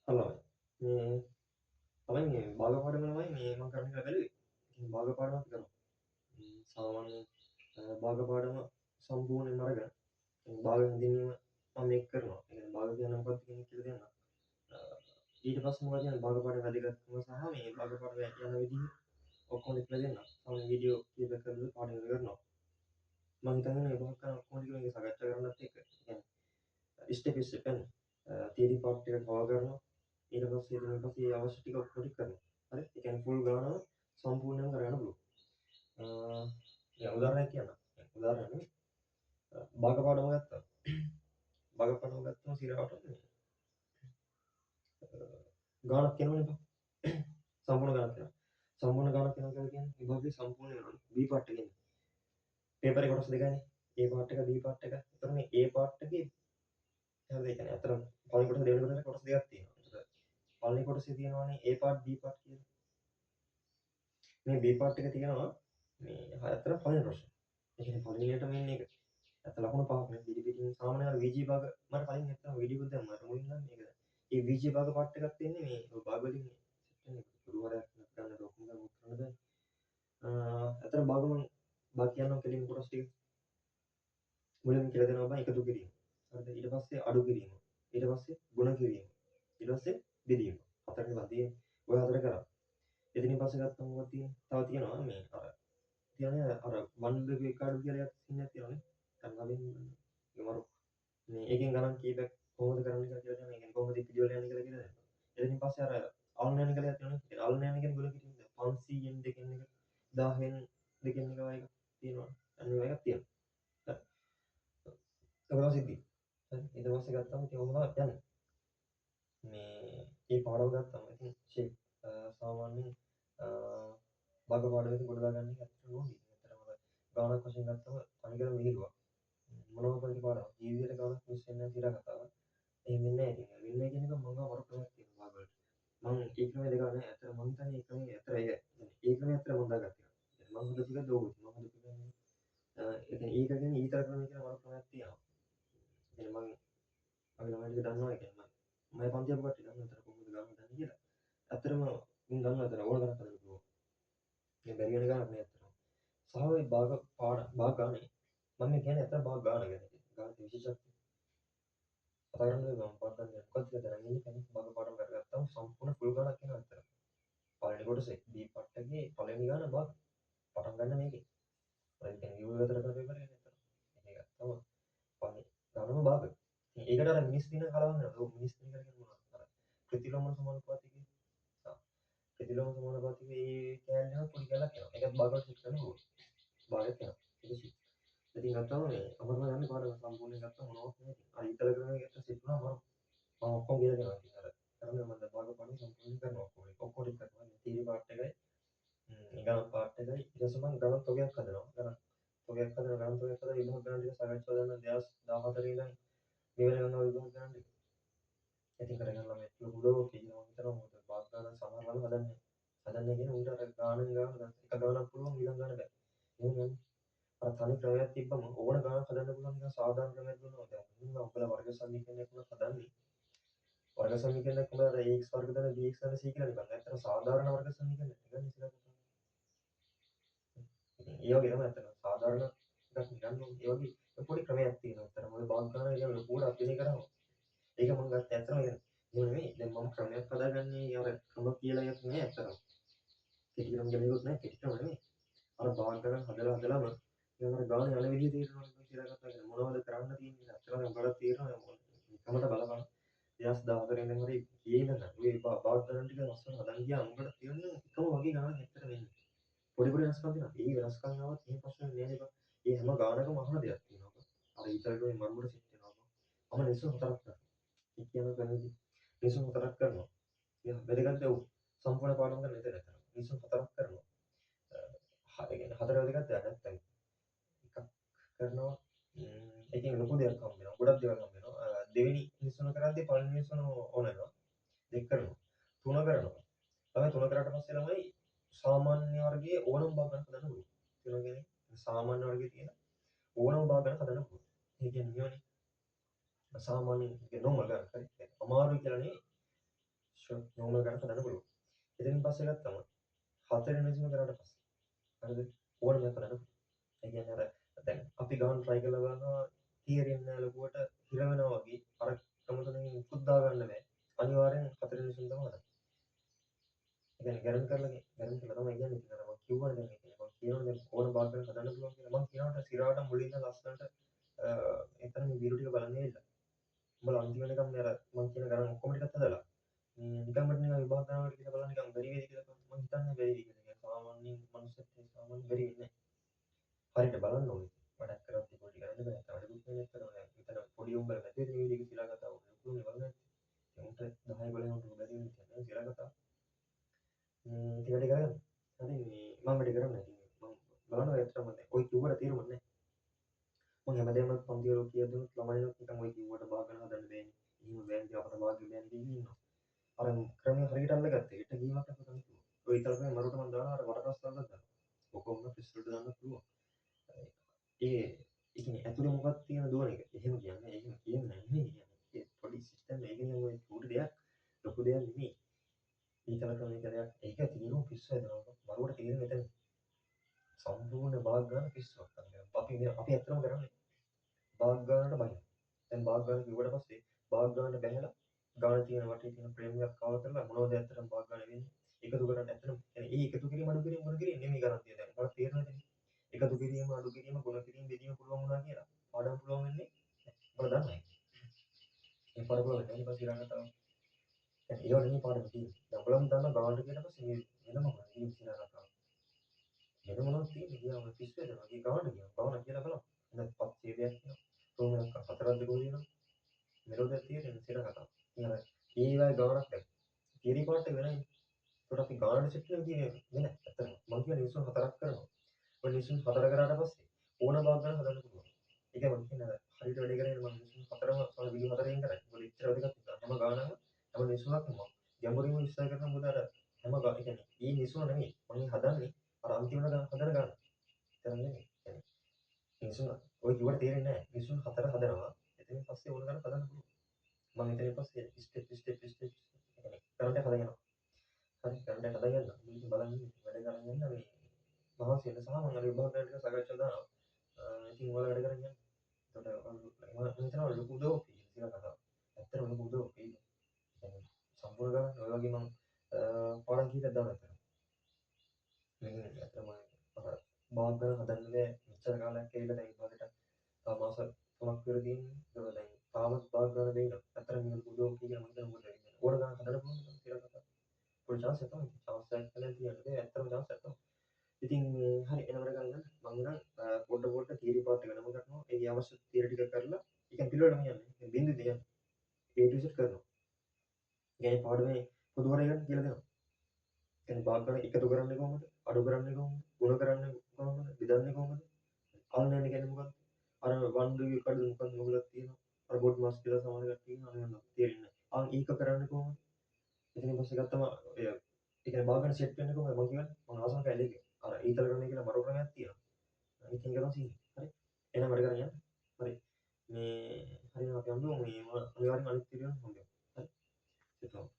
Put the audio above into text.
Hello මේ තමයි මේ භාග පාඩම ළමයි මේ මම කරන්න කියලා බැලුවේ. ඉතින් භාග පාඩමක් කරමු. සාමාන්‍ය භාග පාඩම සම්පූර්ණයෙන්ම අරගෙන භාග හැඳින්වීම මම මේක කරනවා. ඒ කියන්නේ භාග කියන්නේ මොකක්ද කියන එක කියලා දෙන්නම්. ඊට පස්සේ මොකද කියන්නේ භාග පාඩම වැදගත්කම සහ මේ භාග පාඩම යන විදිහ ඔක්කොම කියලා දෙන්නම්. මම වීඩියෝ කීපයක් කරලා පාඩම කරනවා. මම හිතන්නේ මේ පහක් කරන ඔක්කොම ටික මේක සාකච්ඡා කරන්නත් එක්ක. ඒ කියන්නේ ස්ටෙප් ස්ටෙප් යන්නේ. තියරි පාර්ට් එක කවර් කරනවා. ඊට පස්සේ ඊට පස්සේ අවශ්‍ය ටික ඔක්කොම ටික කරනවා. හරි? ඒ කියන්නේ ෆුල් ගානම සම්පූර්ණයෙන්ම කරගන්න පුළුවන්. උදාහරණයක් කියන්න. උදාහරණයක් භාග පාඩම ගත්තා. භාග පාඩම ගත්තම සිරාවට ගානක් කියනවනේ බං. සම්පූර්ණ ගානක් කියනවා. සම්පූර්ණ ගානක් කියනවා කියලා කියන්නේ විභාගයේ සම්පූර්ණ වෙනවා. B පාර්ට් එකේ. පේපර් එක කොටස් දෙකයිනේ. A පාර්ට් එක B පාර්ට් එක. ඒතර මේ A පාර්ට් එකේ හරිද? ඒ කියන්නේ අතර පළවෙනි කොටස දෙවෙනි කොටස කොටස් දෙකක් තියෙනවා. ඒතර පළවෙනි කොටසේ තියෙනවානේ A පාර්ට් B පාර්ට් කියලා. මේ B පාර්ට් එක තියෙනවා මේ අතර පළවෙනි ප්‍රශ්න. ඒ කියන්නේ පළවෙනියටම එන්නේ ඒක. ඇත්ත ලකුණු පහක් නේ. පිටි පිටින් සාමාන්‍ය අර VG භාග මට කලින් නැත්තම් වීඩියෝ එකක් දැම්මා. මට මුලින් නම් මේක. ඒ VG භාග පාර්ට් එකක් තියෙන්නේ මේ භාග වලින් සෙට් වෙන එක. ගුරුවරයා ගන්න ඩොක්කම ගන්න උත්තරන බෑ. අතර භාග මම භාග කියනවා කෙලින් කොටස් ටික. මුලින්ම කියලා දෙනවා බෑ එකතු කිරීම. හරිද? ඊට පස්සේ අඩු කිරීම. ඊට පස්සේ ගුණ කිරීම. ඊට පස්සේ බෙදීම. හතරනේ බා තියෙන්නේ. ඔය හතර කරා. එතනින් පස්සේ ගත්තම මොකක්ද තියෙන්නේ? තව තියෙනවා මේ අර කියන්නේ අර වන් බෙග් එක අඩු කියලා එකක් ඉන්නක් තියෙනවනේ. අර ගමරු මේ එකෙන් ගණන් කීපයක් කොහොමද කරන්නේ කියලා දෙනවා. ඒ කියන්නේ කොහොමද පිළිවෙල යන්නේ කියලා දෙනවා. එතනින් පස්සේ අර අල්න යන කියලා තියෙනවනේ. ඒ අල්න යන කියන්නේ ගොඩ කිරීම. 500න් දෙකෙන් එක 1000න් දෙකෙන් එක වගේ එකක් තියෙනවා. අන්න ඒ වගේ එකක් තියෙනවා. හරි. ඒක තමයි සිද්ධි. හරි. ඊට පස්සේ ගත්තම ඉතින් ඔහොම යන්නේ. මේ ඒ පාඩම ගත්තම ඉතින් ෂේප් සාමාන්‍යයෙන් භාග පාඩමකින් ගොඩ දාගන්න එක ඇත්තටම ඕනේ. ඇත්තටම ගානක් වශයෙන් ගත්තම තනිකරම විහිළුවක්. මොනවා කරේ පාඩම ජීවිතේට ගානක් මිස් වෙන්නේ නැති කියලා කතාවක්. එහෙම වෙන්නේ නැහැ ඉතින්. වෙන්නේ කියන එක මම වර ක්‍රමයක් තියෙනවා භාග වලට. මම ඒ ක්‍රමයේ දෙක නැහැ. ඇත්තට මම හිතන්නේ ඒ ක්‍රමයේ ඇත්තට ඒ ක්‍රමයේ ඇත්තට මම දාගත්තා. මම හොඳ ටිකක් දෝගුත්. මම හොඳ ටිකක් ඒ කියන්නේ ඊට කියන්නේ ඊතර ක්‍රමයේ කියන වර ක්‍රමයක් තියෙනවා. ඒ මම අපි ළමයි ටික දන්නවා ඒ කියන්නේ මම පන්ති අපු කට්ටිය දන්නවා අතර කොහොමද ගාන හදන්නේ කියලා. ඇත්තටම උන් දන්නවා අතර ඕන ගණන් හදන්න පුළුවන්. මේ බැරි වෙන ගණන් නෑ ඇත්තටම. සහ ඔය භාග ගානේ මම කියන්නේ ඇත්තට භාග ගාන ගැන. ගාන විශේෂත්වය කතා කරන්නේ මම පාඩම් ගන්න මොකක්ද කියලා දැනගෙන ඉන්නේ කෙනෙක් භාග පාඩම් කරගත්තාම සම්පූර්ණ ෆුල් ගානක් එනවා ඇත්තට. පළවෙනි කොටසේ B පාර්ට් එකේ පළවෙනි ගාන භාග පටන් ගන්න මේකේ. ඒ කියන්නේ විවෘත කරන පේපර් එක ඇත්තට. මේක තමයි පළවෙනි ගානම භාග. ඒකට අර මිනිස් දින කලවම් වෙනවා. ඔව් මිනිස් දින කියන්නේ මොනවද? අර ප්‍රතිලෝම සමානුපාතිකේ ප්‍රතිලෝම සමානුපාතිකේ කෑල්ලම පොඩි කැලක් එනවා. ඒකත් භාග වලට කරන්න ඕනේ. භාගයක් එනවා. ඉතින් ගත්තම මේ අමරම යන්නේ පාඩම සම්පූර්ණයෙන් ගත්තා මොනවද නැහැ. අර ඉතල ක්‍රමයේ ගත්ත සෙට් වුණා මම ඔක්කොම කියලා දෙනවා. ඉතින් අර කරන්නේ මම දැන් භාග පාඩම සම්පූර්ණයෙන් කරනවා ඔක්කොම. ඔක්කොම ටික කරනවා. තීරි පාර්ට් එකයි ගණන් පාර්ට් එකයි ඊට පස්සේ මම ගණන් තොගයක් හදනවා. ගණන් තොගයක් හදලා විභාග ගණන් ටික සාකච්ඡා කරන 2014 ඉඳන් මෙවැනි ගණන් විභාග ගණන් ටික. ඉතින් කරගෙන ළමයි ලොකු ලෝකෙ කියනවා විතරම මොකද භාග ගණන් සමහර ළමයි හදන්නේ. හදන්නේ කියන්නේ උන්ට අර ගානෙන් ගාන එක ගානක් පුළුවන් ඊළඟ ගාන බෑ. එහෙම යන්නේ. අර තනි ක්‍රමයක් තිබ්බම ඕන ගානක් හදන්න පුළුවන් නිකන් සාධාරණ ක්‍රමයක් දුන්නා. දැන් මුලින්ම ඔයාලා වර්ග සමීකරණයක් උනත් හදන්නේ. වර්ග සමීකරණයක් උනත් අර ax වර්ග දන bx දන c කියලා නිකන්. ඇත්තට සාධාරණ වර්ග සමීකරණයක් නිකන් ඉස්සරහට. ඒ වගේ තමයි ඇත්තට සාධාරණ එකක් නිකන් ඒ වගේ පොඩි ක්‍රමයක් තියෙනවා. ඇත්තට මොකද භාග ගන්න එක ලොකුවට අත්දිනේ කරනවා. ඒක මම ගත්ත ඇත්තම ඒක නෙමෙයි. දැන් මම ක්‍රමයක් හදාගන්නේ අර ක්‍රම කියලා එකක් නෑ ඇත්තටම. කෙටි ක්‍රම කියලා එකක් නෑ. කෙටි ක්‍රම නෙමෙයි. අර භාග ගණන් හදලාම ඉතින් අර ගාන යන විදිය තේරෙනවා කියලා කතා කරලා මොනවද කරන්න තියෙන්නේ අත්‍තරම උඹට තේරෙනවා එකමට බලපන් 2014 ඉඳන් හරි කීනද ඔය භාග ගණන් ටික ලස්සන හදන් ගියා උඹට තේරෙන්නේ එකම වගේ ගණන් ඇත්තට වෙන්නේ පොඩි පොඩි වෙනස්කම් තියෙනවා ඒ වෙනස්කම් ආවත් මේ ප්‍රශ්නේ නෑ නේද ඒ හැම ගානකම අහන දෙයක් තියෙනවා අර ඊතරගේ මරුමට සිත් වෙනවා මම නිසු හතරක් කරනවා ඒ කියන ගණන්දි නිසු හතරක් කරනවා ඉතින් වැදගත් දව් සම්පූර්ණ පාඩම් කරන්න ඉතින් නිසු හතරක් කරනවා හතර වැදගත් දෙයක් නැත්තම් එකක් කරනවා එකෙන් ලොකු දෙයක් හම්බ වෙනවා ගොඩක් දේවල් හම්බ වෙනවා දෙවෙනි නිස්සන කරද්දී පළවෙනි නිස්සන ඕන වෙනවා දෙක කරනවා තුන කරනවා තමයි තුන කරාට පස්සේ ළමයි සාමාන්‍ය වර්ගයේ ඕනම භාගයක් හදන්න පුළුවන් තුන කියන්නේ සාමාන්‍ය වර්ගයේ තියෙන ඕනම භාගයක් හදන්න පුළුවන් ඒ කියන්නේ නියෝනේ සාමාන්‍ය නෝමල් ගන්න හරි අමාරුයි කියලා නෙවෙයි නෝමල් ගණන් හදන්න පුළුවන්. එතනින් පස්සේ ගත්තම 4 වෙනි නියම කරාට පස්සේ හරිද? ඕනම එකක් හදන්න පුළුවන්. ඒ කියන්නේ අර දැන් අපි ගන්න try කරලා බලනවා තීරෙන්නේ නැහැ ලොකුවට හිර වෙනවා වගේ අර ක්‍රම තුනෙන් මුකුත් දාගන්න බෑ. අනිවාර්යෙන් 4 වෙනි නියම තමයි හදන්න. ඒ කියන්නේ ගැරන්ටි කරලා තමයි කියන්නේ. ඉතින් අර මම කිව්වනේ දැන් මම කියනවනේ දැන් ඕන භාගයක් හදන්න පුළුවන් කියලා. මම කියනවට සිරාට මුලින්ම ලස්සනට එතන මේ වීඩියෝ ටික බලන්න ඇවිල්ලා. උඹලා අන්තිම වෙනකම් මේ අර මම කියන ගණන් ඔක්කොම ටිකත් හදලා නිකම්ම නිකන් විභාග ගණනවලට කියලා බලන්න නිකන් බැරි වේද කියලා මම හිතන්නේ බැරි වෙයි කියලා. සාමාන්‍යයෙන් මනුස්සයෙක් සාමාන්‍යයෙන් බැරි වෙන්නේ නැහැ. හරියට බලන්න ඕනේ. වැඩක් කරද්දි පොඩි කරන්න බෑ. වැඩකුත් නෙමෙයි කරන්නේ. මෙතන පොඩි උඹලා නැති වෙන වීඩියෝ එක සිරා කතාව ලොකුනේ බලන්න. උන්ට 10 12 උන්ට බැරි වෙන්නේ නැහැ සිරා කතාව. ටික ටික කරගන්න. හරි මේ මම වැඩි කරන්නේ නැහැ. මම බලනවා ඇත්තටම ඔය කිව්වට තේරුම් නැහැ. මම හැමදේම පන්ති වල කියලා දුන්නොත් ළමයින්වත් නිකන් ඔය කිව්වට බාගන්න හදන්න බෑනේ. එහෙම බෑනේ අපට වාගේ බෑනේ කියලා ඉන්නවා. අර ක්‍රමයේ හරියට අල්ලගත්තා. ඊට ගියමක් අපිට ගන්න පුළුවන්. ඔය තරමේ මරුවට මම දානවා අර වටකස් වලට දානවා. ඔක්කොම පිස්සුවට දාන්න පුළුවන්. ඒ ඉතින් ඇතුලේ මොකක්ද තියෙන දුවන එක. එහෙම කියන්නේ එහෙම කියන්නේ නැහැ කියන්නේ. ඒ පොඩි සිස්ටම් එකකින් ඔය චූටි දෙයක් ලොකු දෙයක් නෙමෙයි. ඊතල ක්‍රමයක දෙයක්. ඒක තියෙනවා පිස්සු හැදෙනවා. මරුවට තියෙන මෙතන සම්පූර්ණ භාග ගන්න පිස්සුවක්. අපි ඇත්තම කරන්නේ භාග ගන්නට බහිනවා. දැන් භාග ගන්න කිව්වට පස්සේ භාග ගන්න බැහැලා ගාන තියෙන වටේ තියෙන ෆ්‍රේම් එකක් කවර් කරලා මොනවද ඇත්තටම භාග ගන්න වෙන්නේ? එකතු කරන්න ඇත්තටම ඒ එකතු කිරීම අඩු කිරීම මොන කිරීම නෙමෙයි කරන්නේ දැන්. ඔයාලා තේරෙනවද? එකතු කිරීම අඩු කිරීම ගුණ කිරීම බෙදීම පුළුවන් වුණා කියලා. පාඩම් පුළුවන් වෙන්නේ ඔයාලා දන්නවද? මේ පාඩම පුළුවන් වෙන්නේ ඊපස්සේ ඊළඟ කතාව. දැන් ඒව නෙමෙයි පාඩම තියෙන්නේ. දැන් ඔයාලම දන්නවා ගාන කියන පස්සේ මේ වෙනම මොනවද ඊළඟ කතාව. වෙන මොනවද තියෙන්නේ කියලා පිස්සු වෙනවා. ඒ ගාන කියනවා. ගාන කියලා බලන්න. එන්න පස්සේ දෙයක් කියනවා. තුනක් හතරක් දෙකෝ කියනවා. මෙලොඩියක් තියෙන සිර කතාව. ඉතින් අර ඒ වගේ ගානක් දැන් තියරි පාර්ට් එක වෙනයි. ඒකට අපි ගානට සෙට් වෙන කියන්නේ වෙන. ඇත්තටම මම කියන්නේ නිසුන් හතරක් කරනවා. ඔය නිසුන් හතර කරාට පස්සේ ඕන භාග ගන්න හදන්න පුළුවන්. ඒක මම කියන්නේ අර හරියට වැඩ කරගෙන මම නිසුන් හතරම වීඩියෝ හතරෙන් කරා. මොකද ඉච්චර වැදගත් නෑ. හැම ගානම හැම නිසුනක්ම ගැඹුරින්ම විස්තර කරන මොකද අර හැම ගා කියන්නේ මේ නිසුන නෙමෙයි. මම හදන්නේ අර අන්තිමට හදන ගාන. එතන නෙමෙයි. يعني නිසුන ඔය කිව්වට තේරෙන්නේ නැහැ. නිසුන් හතර හදනවා. එතනින් පස්සේ ඕන ගාන හදන්න පුළුවන්. මම එතනින් පස්සේ ස්ටෙප් يعني කරන්ට් එක හදගෙන යනවා. හරි කරන්ට් එක හදගෙන යනවා. මේක බලන්න වැඩ කරගෙන යන්න මේ මහන්සි වෙන්න සහ මම අර විභාග ගන්න ටික සාකච්ඡා දානවා. ඉතින් ඔයාලා වැඩ කරගෙන යන්න. එතකොට මම හිතනවා ලොකු උදව්වක් වෙයි කියලා කතාව. ඇත්තටම ලොකු උදව්වක් වෙයි. يعني සම්පූර්ණ ගන්න ඔය වගේ මම පාඩම් කීපයක් දානවා අතන. මේක ඇත්තටම අර භාග ගන්න හදන්න බෑ. මෙච්චර කාලයක් ඇවිල්ලා දැන් විභාගෙට තව මාස 3ක් විතර තියෙන්නේ. ඒක දැන් තාමත් භාග ගන්න දෙන්න. ඇත්තටම මේක උදව්වක් කියලා මම හිතනවා. මොකද ඕන ගානක් හදන්න පුළුවන් කියලා කතාව. පොඩි chance එකක් තමයි. chance එකක් කියලා කියන්නේ ඇත්තටම chance එකක් තමයි. ඉතින් හරි එන වැඩ ගන්න මම නම් පොඩ තියරි පාර්ට් එක වෙනම කරනවා. ඒ අවශ්‍ය තියරි ටික කරලා ඒ කියන්නේ පිළිවෙලම යන්නේ. බින්දුවද යන්නේ. A to Z කරනවා. ඒ කියන්නේ පාඩමේ පොදු වරයකට කියලා දෙනවා. කියන්නේ භාග ගන්න එකතු කරන්නේ කොහොමද? අඩු කරන්නේ කොහොමද? ಗುಣ කරන්නේ කොහොමද? බෙදන්නේ කොහොමද? අල්ලන්නේ කියන්නේ මොකක්ද? අර 1 review කාඩ් මොකක්ද මොකක්ද තියෙනවා. අර බොඩ් මාස් කියලා සමාන එකක් තියෙනවා. අනේ තේරෙන්නේ නැහැ. ඒක කරන්නේ කොහොමද? එතනින් පස්සේ ගත්තම ඔය ඒ කියන්නේ භාග ගන්න සෙට් වෙන්නේ කොහොමද? මම කියන්නේ මම ආසම කැලේ එක. අර ඊතල කරන්නේ කියලා මරු ක්‍රමයක් තියෙනවා. ඉතින් ඒක තමයි තියෙන්නේ. හරි. එහෙනම් වැඩ කරගෙන යන්න. හරි. මේ හරි අපි අම්මෝ මේ අනිවාර්යෙන් අනිත් පිළිවෙල හම්බෙමු. හරි. ඒක තමයි.